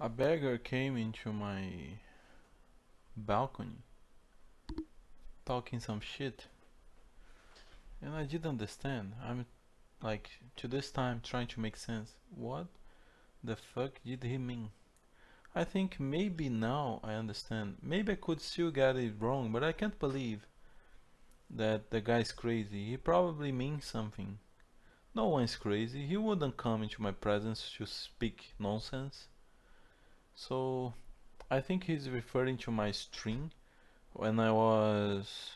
A beggar came into my balcony talking some shit, and I didn't understand. I'm like to this time trying to make sense. What the fuck did he mean? I think maybe now I understand. Maybe I could still get it wrong, but I can't believe that the guy's crazy. He probably means something. No one's crazy. He wouldn't come into my presence to speak nonsense. So I think he's referring to my stream when I was.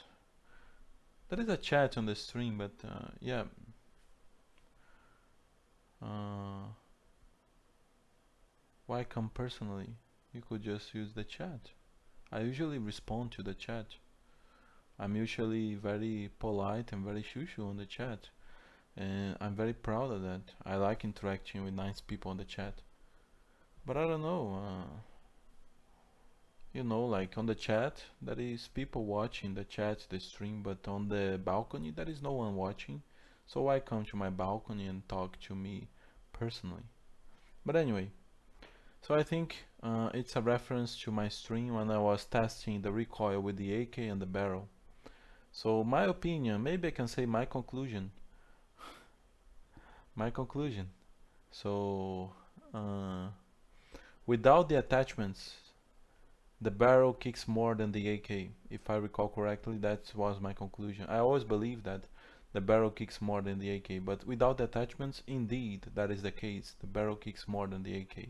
There is a chat on the stream, but yeah. Uh, why come personally? You could just use the chat. I usually respond to the chat. I'm usually very polite and very shushu on the chat, and I'm very proud of that. I like interacting with nice people on the chat. But I don't know. Like on the chat, there is people watching the chat, the stream, but on the balcony, there is no one watching. So why come to my balcony and talk to me personally? But anyway, so I think it's a reference to my stream when I was testing the recoil with the AK and the barrel. So my opinion, maybe I can say my conclusion. My conclusion. So uh, without the attachments, the barrel kicks more than the AK. If I recall correctly, that was my conclusion. I always believe that the barrel kicks more than the AK, but without the attachments, indeed, that is the case. The barrel kicks more than the AK.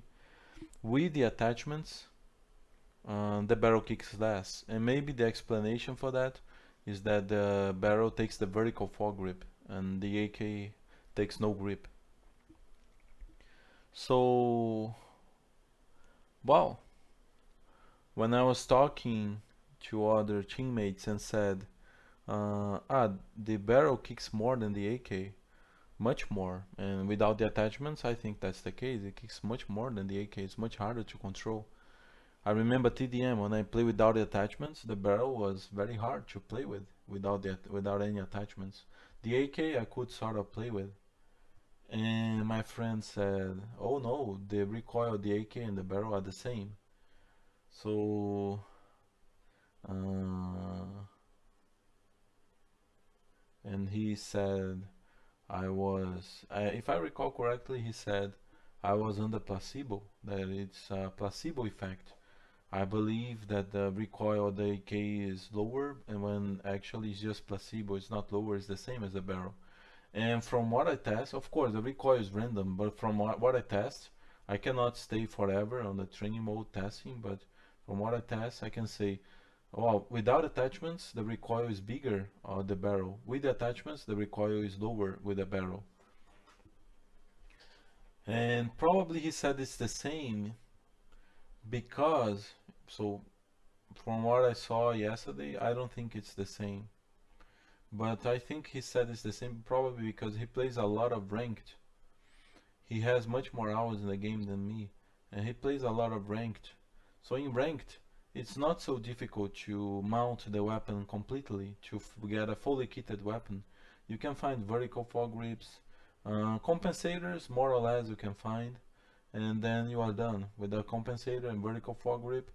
With the attachments, the barrel kicks less. And maybe the explanation for that is that the barrel takes the vertical foregrip and the AK takes no grip. So, wow. When I was talking to other teammates and said, the barrel kicks more than the AK, much more. And without the attachments, I think that's the case. It kicks much more than the AK. It's much harder to control. I remember TDM when I play without the attachments, the barrel was very hard to play with without any attachments. The AK I could sort of play with. And my friend said, "Oh no, the recoil of the AK and the barrel are the same." So, uh, and he said if I recall correctly, he said I was under placebo, that it's a placebo effect. I believe that the recoil of the AK is lower, and when actually it's just placebo, it's not lower, it's the same as the barrel. And from what I test, of course, the recoil is random, but from what I test, I cannot stay forever on the training mode testing, but from what I test, I can say, well, without attachments, the recoil is bigger on the barrel. With the attachments, the recoil is lower with the barrel. And probably he said it's the same because, so from what I saw yesterday, I don't think it's the same. But I think he said it's the same probably because he plays a lot of ranked. He has much more hours in the game than me, and he plays a lot of ranked. So in ranked, it's not so difficult to mount the weapon completely, to get a fully kitted weapon. You can find vertical foregrips, compensators more or less you can find, and then you are done. With a compensator and vertical foregrip,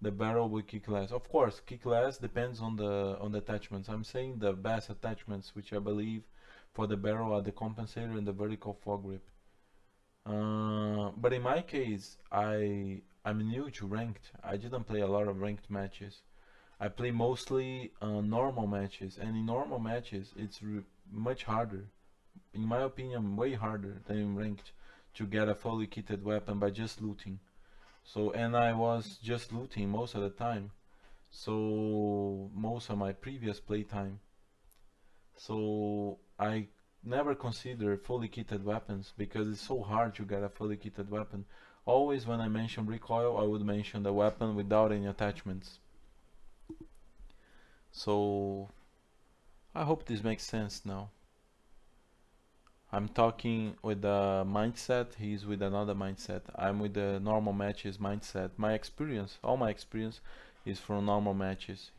the barrel will kick less. Of course, kick less depends on the attachments. I'm saying the best attachments, which I believe for the barrel are the compensator and the vertical foregrip. But in my case, I'm new to ranked. I didn't play a lot of ranked matches. I play mostly normal matches, and in normal matches, it's much harder, in my opinion, way harder than in ranked to get a fully kitted weapon by just looting. So, and I was just looting most of the time. So, most of my previous playtime. So, I never consider fully kitted weapons because it's so hard to get a fully kitted weapon. Always when I mention recoil, I would mention the weapon without any attachments. So, I hope this makes sense now. I'm talking with the mindset, he's with another mindset. I'm with the normal matches mindset. My experience, all my experience is from normal matches.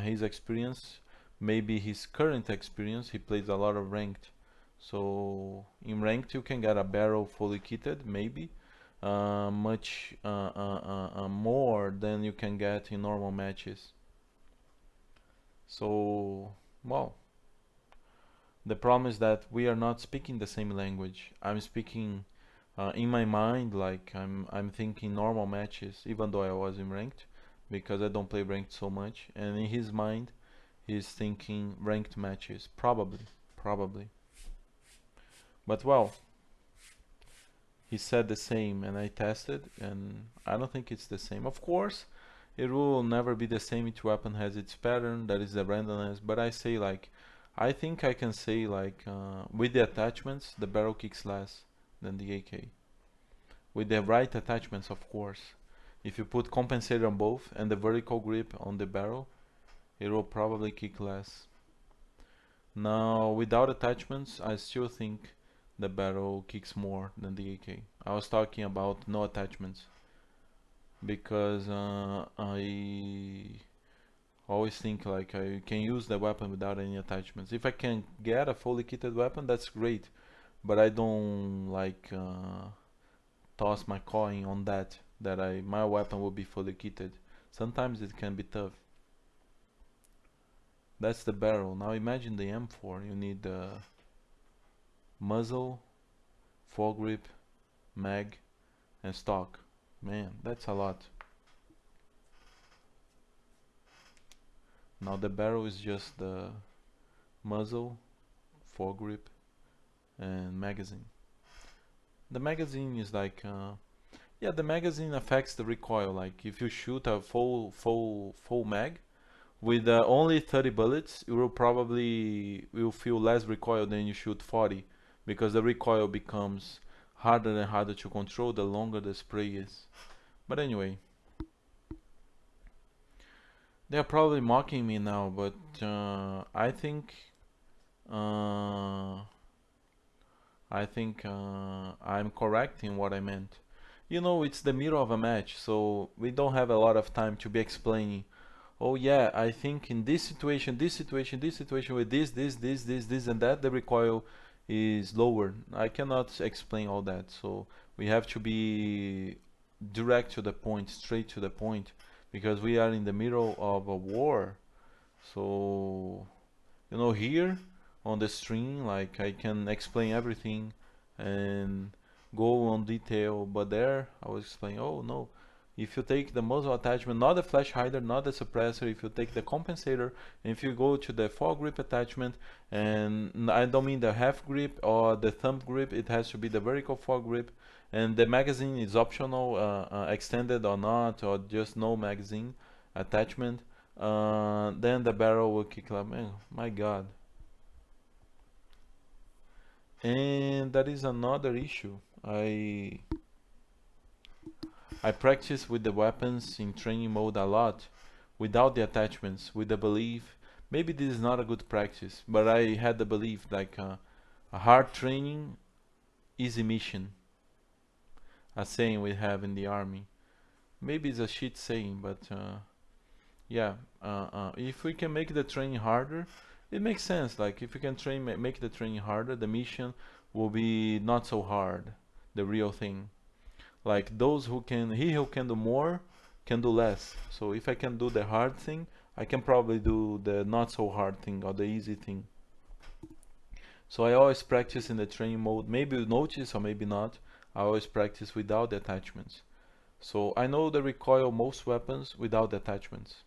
His experience, maybe his current experience, he plays a lot of ranked. So in ranked you can get a barrel fully kitted, maybe, much more than you can get in normal matches. So, well, the problem is that we are not speaking the same language. I'm speaking in my mind, like I'm thinking normal matches, even though I was in ranked, because I don't play ranked so much. And in his mind, he's thinking ranked matches, probably. But well, he said the same, and I tested, and I don't think it's the same. Of course, it will never be the same. Each weapon has its pattern, that is the randomness. But I say like, I think I can say like, with the attachments, the barrel kicks less than the AK. With the right attachments, of course. If you put compensator on both and the vertical grip on the barrel, it will probably kick less. Now, without attachments, I still think the barrel kicks more than the AK. I was talking about no attachments because I always think like I can use the weapon without any attachments. If I can get a fully kitted weapon, that's great, but I don't like toss my coin on that my weapon will be fully kitted. Sometimes it can be tough. That's the barrel. Now imagine the M4. You need the muzzle, foregrip, mag, and stock. Man, that's a lot. Now the barrel is just the muzzle, foregrip, and magazine. The magazine is like, yeah, the magazine affects the recoil. Like if you shoot a full mag with only 30 bullets, you will feel less recoil than you shoot 40, because the recoil becomes harder and harder to control the longer the spray is. But anyway, they are probably mocking me now, but I think uh, I'm correct in what I meant. You know, it's the middle of a match, so we don't have a lot of time to be explaining. Oh yeah, I think in this situation, this situation with this, and that, the recoil is lower. I cannot explain all that, so we have to be direct to the point, straight to the point, because we are in the middle of a war. So, you know, here on the stream, like I can explain everything and go on detail, but there I was explaining, oh no, if you take the muzzle attachment, not the flash hider, not the suppressor, if you take the compensator, and if you go to the foregrip attachment, and I don't mean the half grip or the thumb grip, it has to be the vertical foregrip, and the magazine is optional, extended or not, or just no magazine attachment, then the barrel will kick like, man, my god. And that is another issue. I practice with the weapons in training mode a lot without the attachments, with the belief. Maybe this is not a good practice, but I had the belief like a hard training, easy mission. A saying we have in the army. Maybe it's a shit saying, but yeah. If we can make the training harder, it makes sense. Like if we can make the training harder, the mission will be not so hard. The real thing. Like those who can, he who can do more can do less. So if I can do the hard thing, I can probably do the not so hard thing or the easy thing. So I always practice in the training mode. Maybe you notice or maybe not. I always practice without the attachments. So I know the recoil most weapons without the attachments.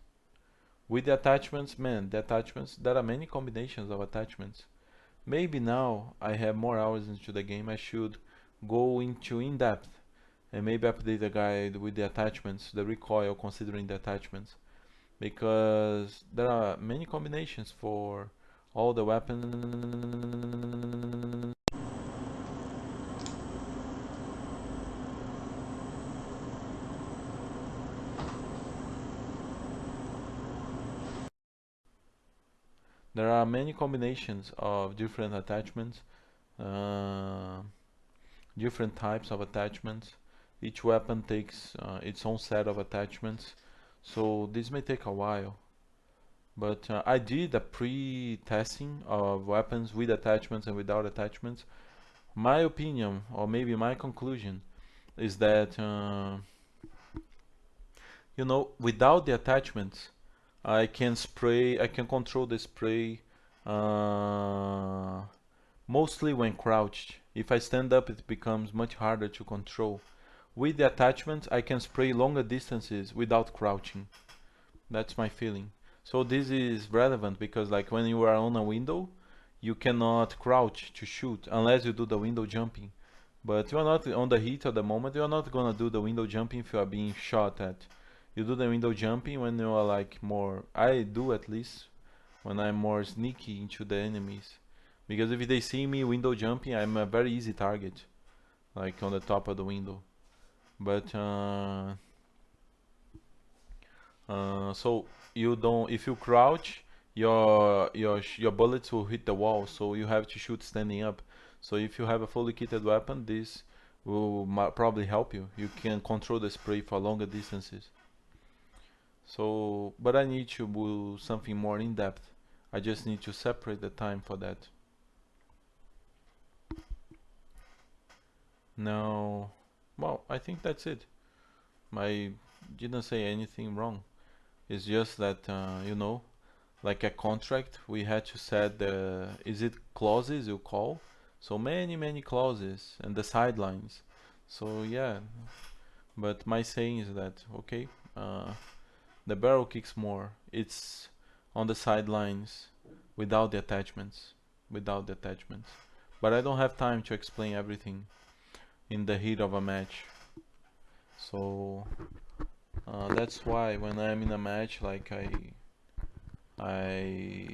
With the attachments, man, the attachments, there are many combinations of attachments. Maybe now I have more hours into the game, I should go into in-depth and maybe update the guide with the attachments, the recoil considering the attachments, because there are many combinations for all the weapons. There are many combinations of different attachments, uh, different types of attachments. Each weapon takes its own set of attachments, so this may take a while. But I did a pre-testing of weapons with attachments and without attachments. My opinion, or maybe my conclusion, is that you know, without the attachments, I can spray. I can control the spray uh, mostly when crouched. If I stand up, it becomes much harder to control. With the attachments, I can spray longer distances without crouching. That's my feeling. So this is relevant because like when you are on a window, you cannot crouch to shoot unless you do the window jumping. But you are not on the heat at the moment, you are not gonna do the window jumping if you are being shot at. You do the window jumping when you are like more, I do at least, when I'm more sneaky into the enemies. Because if they see me window jumping, I'm a very easy target, like on the top of the window. But so you don't, if you crouch, your bullets will hit the wall, so you have to shoot standing up. So if you have a fully kitted weapon, this will probably help you. You can control the spray for longer distances. So, but I need to do something more in depth. I just need to separate the time for that. Now, well, I think that's it. I didn't say anything wrong. It's just that, you know, like a contract, we had to set the, is it clauses you call? So many clauses and the sidelines. So yeah, but my saying is that, okay, the barrel kicks more. It's on the sidelines without the attachments, without the attachments. But I don't have time to explain everything in the heat of a match. So that's why when I'm in a match, like I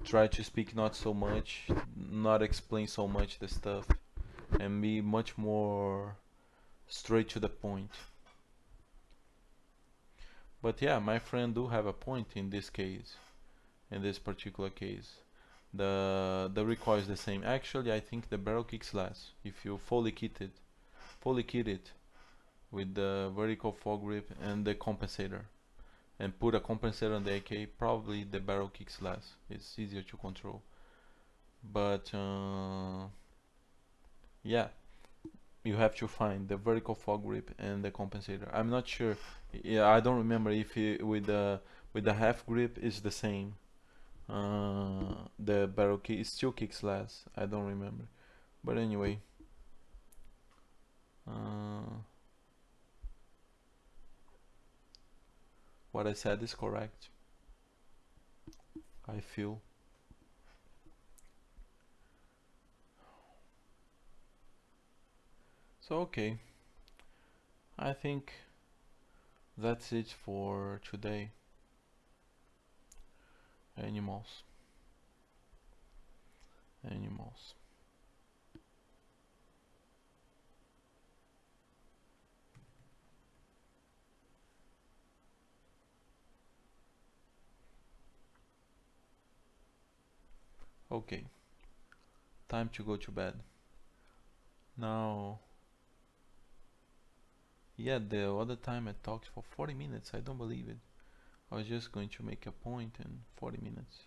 try to speak not so much, not explain so much the stuff, and be much more straight to the point. But yeah, my friend do have a point in this case, in this particular case. The recoil is the same. Actually, I think the barrel kicks less if you fully kit it with the vertical foregrip and the compensator, and put a compensator on the AK. Probably the barrel kicks less. It's easier to control. But yeah, you have to find the vertical foregrip and the compensator. I'm not sure. Yeah, I don't remember if with the half grip is the same. The barrel kick still kicks less. I don't remember. But anyway, what I said is correct. I feel. So okay, I think that's it for today. Animals. Animals. Okay, time to go to bed. Now, yeah, the other time I talked for 40 minutes. I don't believe it. I was just going to make a point in 40 minutes.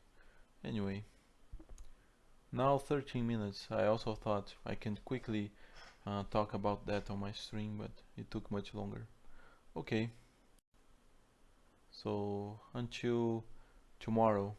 Anyway, now 13 minutes. I also thought I can quickly talk about that on my stream, but it took much longer. Okay, so until tomorrow.